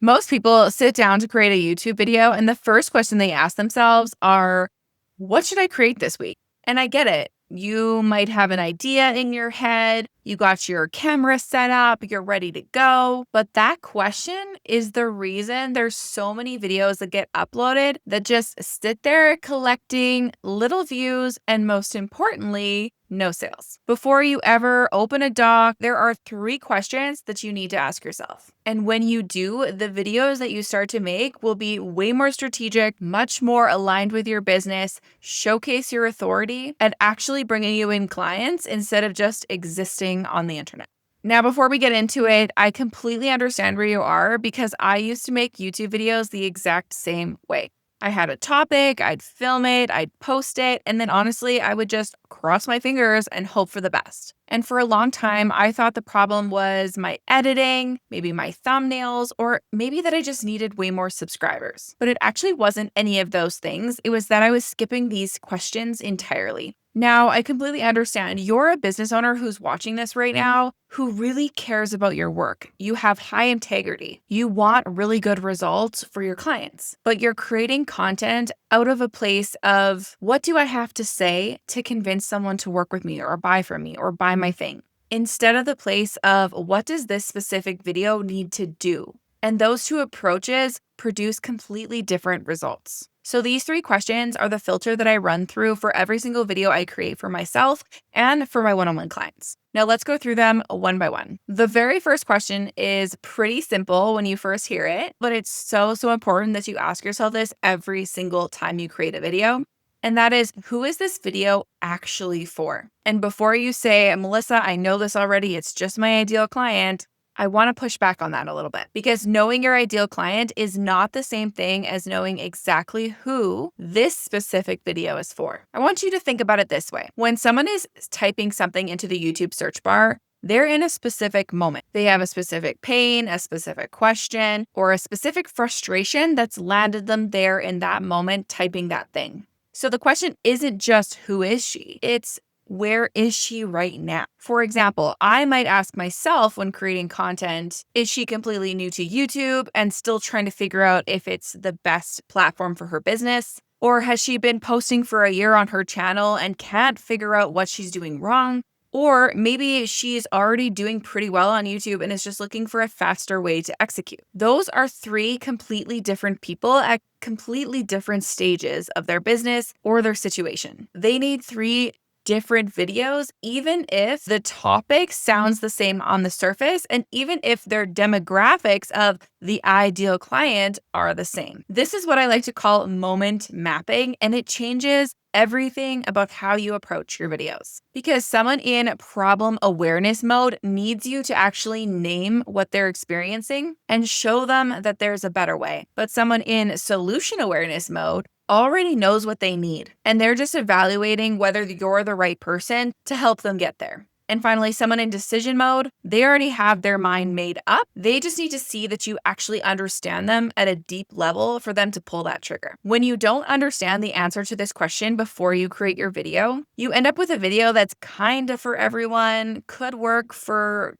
Most people sit down to create a YouTube video, and the first question they ask themselves are, what should I create this week? And I get it. You might have an idea in your head, you got your camera set up, you're ready to go. But that question is the reason there's so many videos that get uploaded that just sit there collecting little views and, most importantly, no sales. Before you ever open a doc, there are 3 questions that you need to ask yourself. And when you do, the videos that you start to make will be way more strategic, much more aligned with your business, showcase your authority, and actually bringing you in clients instead of just existing on the internet. Now, before we get into it, I completely understand where you are because I used to make YouTube videos the exact same way. I had a topic, I'd film it, I'd post it, and then honestly, I would just cross my fingers and hope for the best. And for a long time, I thought the problem was my editing, maybe my thumbnails, or maybe that I just needed way more subscribers. But it actually wasn't any of those things. It was that I was skipping these questions entirely. Now, I completely understand you're a business owner who's watching this right now who really cares about your work. You have high integrity. You want really good results for your clients, but you're creating content out of a place of, what do I have to say to convince someone to work with me or buy from me or buy my thing? Instead of the place of, what does this specific video need to do? And those 2 approaches produce completely different results. So these 3 questions are the filter that I run through for every single video I create for myself and for my one-on-one clients. Now let's go through them one by one. The very first question is pretty simple when you first hear it, but it's so important that you ask yourself this every single time you create a video. And that is, who is this video actually for? And before you say, Melissa, I know this already, it's just my ideal client, I want to push back on that a little bit because knowing your ideal client is not the same thing as knowing exactly who this specific video is for. I want you to think about it this way. When someone is typing something into the YouTube search bar, they're in a specific moment. They have a specific pain, a specific question, or a specific frustration that's landed them there in that moment typing that thing. So the question isn't just who is she? It's where is she right now? For example, I might ask myself when creating content, is she completely new to YouTube and still trying to figure out if it's the best platform for her business? Or has she been posting for a year on her channel and can't figure out what she's doing wrong? Or maybe she's already doing pretty well on YouTube and is just looking for a faster way to execute. Those are 3 completely different people at completely different stages of their business or their situation. They need 3 different videos, even if the topic sounds the same on the surface, and even if their demographics of the ideal client are the same. This is what I like to call moment mapping, and it changes everything about how you approach your videos. Because someone in problem awareness mode needs you to actually name what they're experiencing and show them that there's a better way. But someone in solution awareness mode already knows what they need, and they're just evaluating whether you're the right person to help them get there. And finally, someone in decision mode, they already have their mind made up. They just need to see that you actually understand them at a deep level for them to pull that trigger. When you don't understand the answer to this question before you create your video, you end up with a video that's kind of for everyone, could work for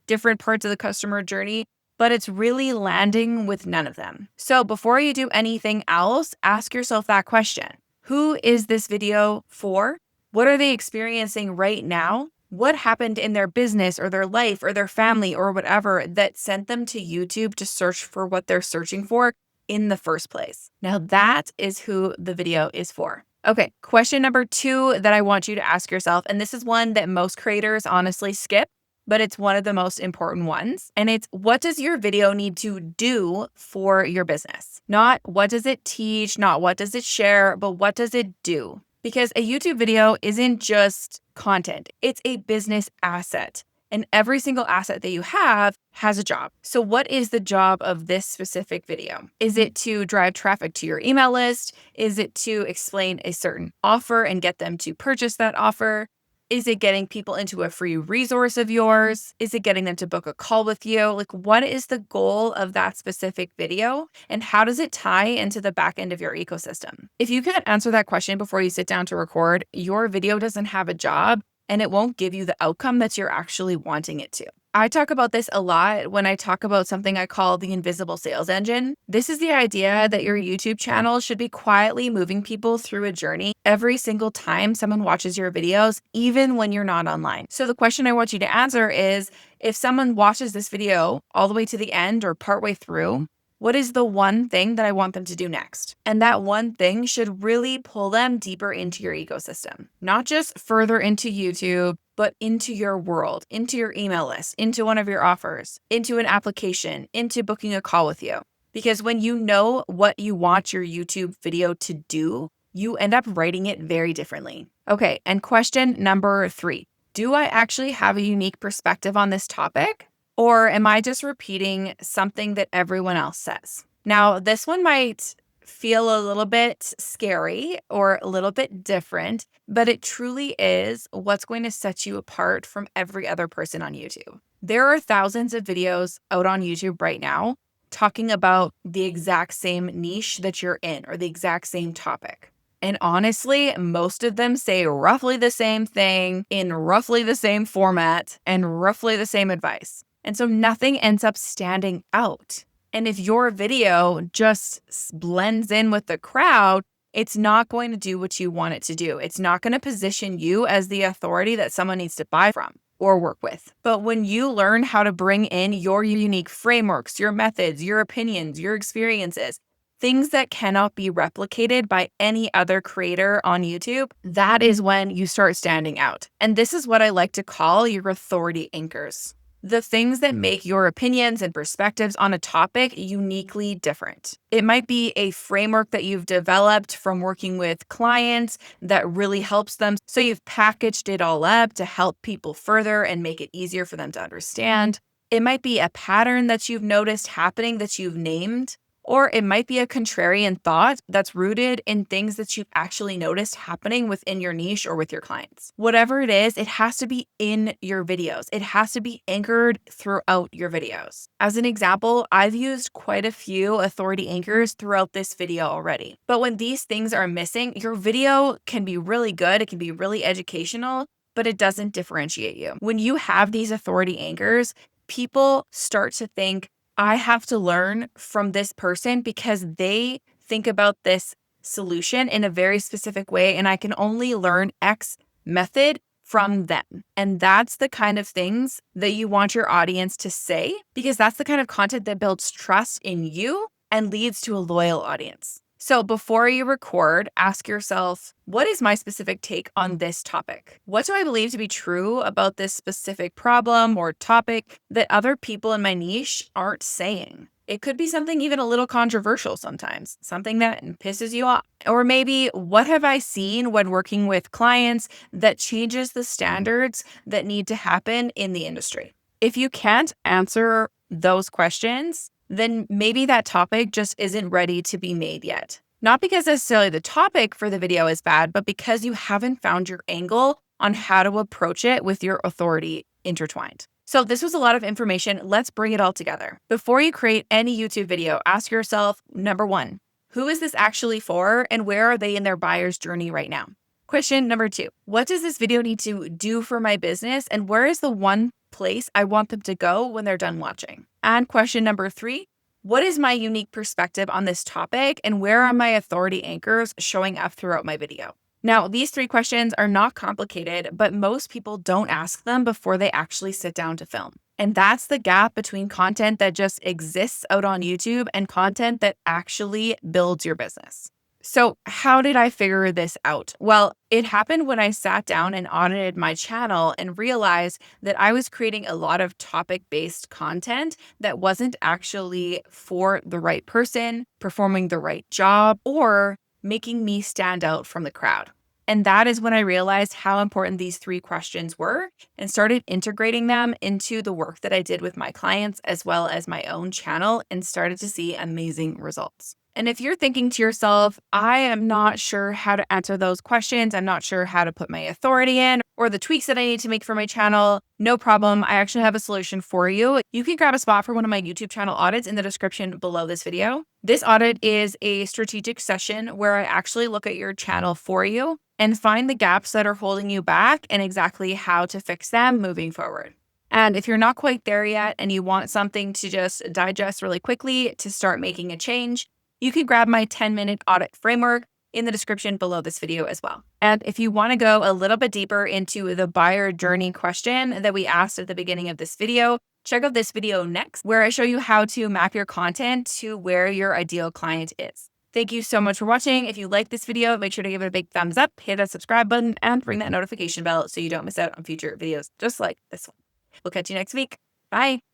different parts of the customer journey, but it's really landing with none of them. So before you do anything else, ask yourself that question. Who is this video for? What are they experiencing right now? What happened in their business or their life or their family or whatever that sent them to YouTube to search for what they're searching for in the first place? Now that is who the video is for. Okay, question number 2 that I want you to ask yourself, and this is one that most creators honestly skip, but it's one of the most important ones. And it's, what does your video need to do for your business? Not what does it teach, not what does it share, but what does it do? Because a YouTube video isn't just content, it's a business asset. And every single asset that you have has a job. So what is the job of this specific video? Is it to drive traffic to your email list? Is it to explain a certain offer and get them to purchase that offer? Is it getting people into a free resource of yours? Is it getting them to book a call with you? Like, what is the goal of that specific video? And how does it tie into the back end of your ecosystem? If you can't answer that question before you sit down to record, your video doesn't have a job and it won't give you the outcome that you're actually wanting it to. I talk about this a lot when I talk about something I call the invisible sales engine. This is the idea that your YouTube channel should be quietly moving people through a journey every single time someone watches your videos, even when you're not online. So the question I want you to answer is, if someone watches this video all the way to the end or partway through, what is the one thing that I want them to do next? And that one thing should really pull them deeper into your ecosystem, not just further into YouTube, but into your world, into your email list, into one of your offers, into an application, into booking a call with you. Because when you know what you want your YouTube video to do, you end up writing it very differently. Okay, and question number 3. Do I actually have a unique perspective on this topic? Or am I just repeating something that everyone else says? Now, this one might feel a little bit scary or a little bit different, but it truly is what's going to set you apart from every other person on YouTube. There are thousands of videos out on YouTube right now talking about the exact same niche that you're in or the exact same topic. And honestly, most of them say roughly the same thing in roughly the same format and roughly the same advice. And so nothing ends up standing out. And if your video just blends in with the crowd, it's not going to do what you want it to do. It's not going to position you as the authority that someone needs to buy from or work with. But when you learn how to bring in your unique frameworks, your methods, your opinions, your experiences, things that cannot be replicated by any other creator on YouTube, that is when you start standing out. And this is what I like to call your authority anchors. The things that make your opinions and perspectives on a topic uniquely different. It might be a framework that you've developed from working with clients that really helps them. So you've packaged it all up to help people further and make it easier for them to understand. It might be a pattern that you've noticed happening that you've named. Or it might be a contrarian thought that's rooted in things that you've actually noticed happening within your niche or with your clients. Whatever it is, it has to be in your videos. It has to be anchored throughout your videos. As an example, I've used quite a few authority anchors throughout this video already. But when these things are missing, your video can be really good. It can be really educational, but it doesn't differentiate you. When you have these authority anchors, people start to think, I have to learn from this person because they think about this solution in a very specific way, and I can only learn X method from them. And that's the kind of things that you want your audience to say, because that's the kind of content that builds trust in you and leads to a loyal audience. So before you record, ask yourself, what is my specific take on this topic? What do I believe to be true about this specific problem or topic that other people in my niche aren't saying? It could be something even a little controversial sometimes, something that pisses you off. Or maybe, what have I seen when working with clients that changes the standards that need to happen in the industry? If you can't answer those questions, then maybe that topic just isn't ready to be made yet. Not because necessarily the topic for the video is bad, but because you haven't found your angle on how to approach it with your authority intertwined. So this was a lot of information. Let's bring it all together. Before you create any YouTube video, ask yourself, number 1, who is this actually for and where are they in their buyer's journey right now? Question number 2, what does this video need to do for my business and where is the one place I want them to go when they're done watching? And question number 3, what is my unique perspective on this topic and where are my authority anchors showing up throughout my video? Now, these 3 questions are not complicated, but most people don't ask them before they actually sit down to film. And that's the gap between content that just exists out on YouTube and content that actually builds your business. So how did I figure this out? Well, it happened when I sat down and audited my channel and realized that I was creating a lot of topic-based content that wasn't actually for the right person, performing the right job, or making me stand out from the crowd. And that is when I realized how important these 3 questions were and started integrating them into the work that I did with my clients as well as my own channel and started to see amazing results. And if you're thinking to yourself, I am not sure how to answer those questions, I'm not sure how to put my authority in or the tweaks that I need to make for my channel, no problem. I actually have a solution for you. You can grab a spot for one of my YouTube channel audits in the description below this video. This audit is a strategic session where I actually look at your channel for you and find the gaps that are holding you back and exactly how to fix them moving forward. And if you're not quite there yet and you want something to just digest really quickly to start making a change, you can grab my 10-minute audit framework in the description below this video as well. And if you want to go a little bit deeper into the buyer journey question that we asked at the beginning of this video, check out this video next, where I show you how to map your content to where your ideal client is. Thank you so much for watching. If you like this video, make sure to give it a big thumbs up, hit that subscribe button, and ring that notification bell so you don't miss out on future videos just like this one. We'll catch you next week. Bye.